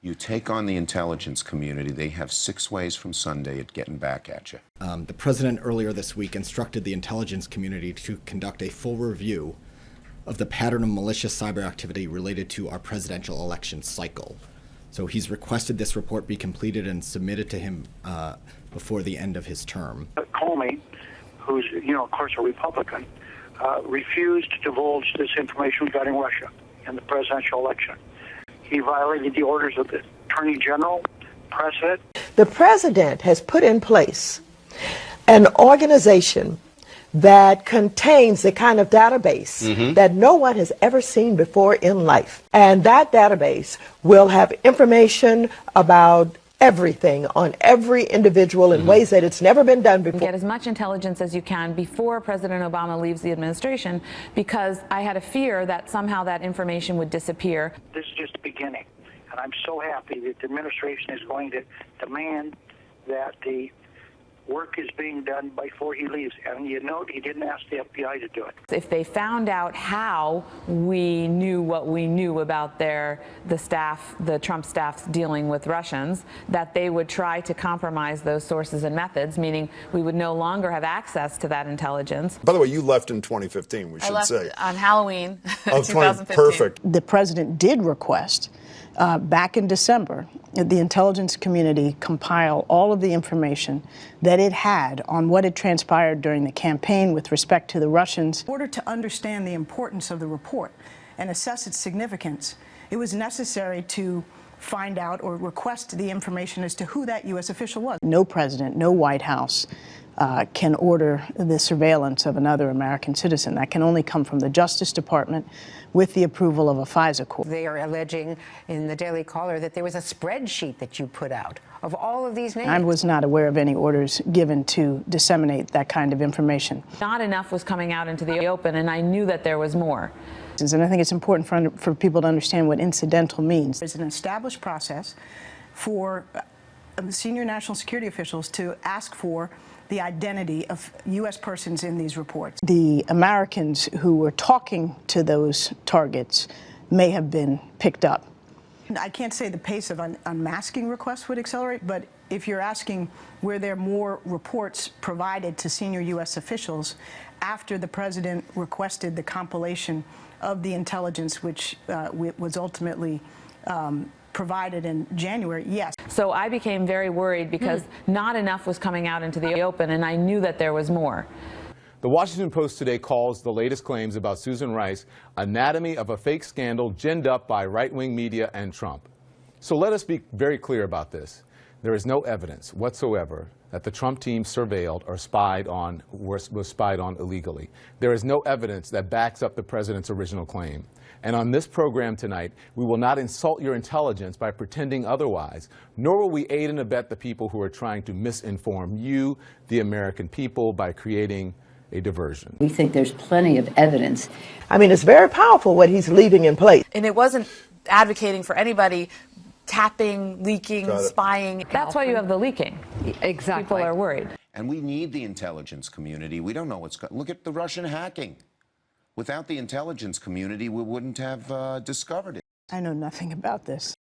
You take on the intelligence community, they have 6 ways from Sunday at getting back at you. The president earlier this week instructed the intelligence community to conduct a full review of the pattern of malicious cyber activity related to our presidential election cycle. So he's requested this report be completed and submitted to him before the end of his term. Comey, who's, of course, a Republican, refused to divulge this information regarding Russia in the presidential election. He violated the orders of the Attorney General, President. The President has put in place an organization that contains the kind of database that no one has ever seen before in life. And that database will have information about everything on every individual in ways that it's never been done before. Get as much intelligence as you can before President Obama leaves the administration, because I had a fear that somehow that information would disappear. This is just the beginning, and I'm so happy that the administration is going to demand that the work is being done before he leaves. And you note he didn't ask the FBI to do it. If they found out how we knew what we knew about the Trump staff's dealing with Russians, that they would try to compromise those sources and methods, meaning we would no longer have access to that intelligence. By the way, you left in 2015, we should say. On Halloween, of 2015. Perfect. The president did request back in December, the intelligence community compile all of the information that it had on what had transpired during the campaign with respect to the Russians. In order to understand the importance of the report and assess its significance, it was necessary to find out or request the information as to who that U.S. official was. No president, no White House can order the surveillance of another American citizen. That can only come from the Justice Department with the approval of a FISA court. They are alleging in the Daily Caller that there was a spreadsheet that you put out of all of these names. I was not aware of any orders given to disseminate that kind of information. Not enough was coming out into the open, and I knew that there was more. And I think it's important for people to understand what incidental means. It's an established process for senior national security officials to ask for the identity of U.S. persons in these reports. The Americans who were talking to those targets may have been picked up. I can't say the pace of unmasking requests would accelerate, but if you're asking were there more reports provided to senior U.S. officials after the president requested the compilation of the intelligence, which was ultimately provided in January, yes. So I became very worried because not enough was coming out into the open, and I knew that there was more. The Washington Post today calls the latest claims about Susan Rice anatomy of a fake scandal ginned up by right-wing media and Trump. So let us be very clear about this. There is no evidence whatsoever that the Trump team surveilled or was spied on illegally. There is no evidence that backs up the president's original claim. And on this program tonight, we will not insult your intelligence by pretending otherwise, nor will we aid and abet the people who are trying to misinform you, the American people, by creating a diversion. We think there's plenty of evidence. I mean, it's very powerful what he's leaving in place. And it wasn't advocating for anybody tapping, leaking, spying. That's why you have the leaking. Exactly. People are worried. And we need the intelligence community. We don't know what's going on. Look at the Russian hacking. Without the intelligence community, we wouldn't have discovered it. I know nothing about this.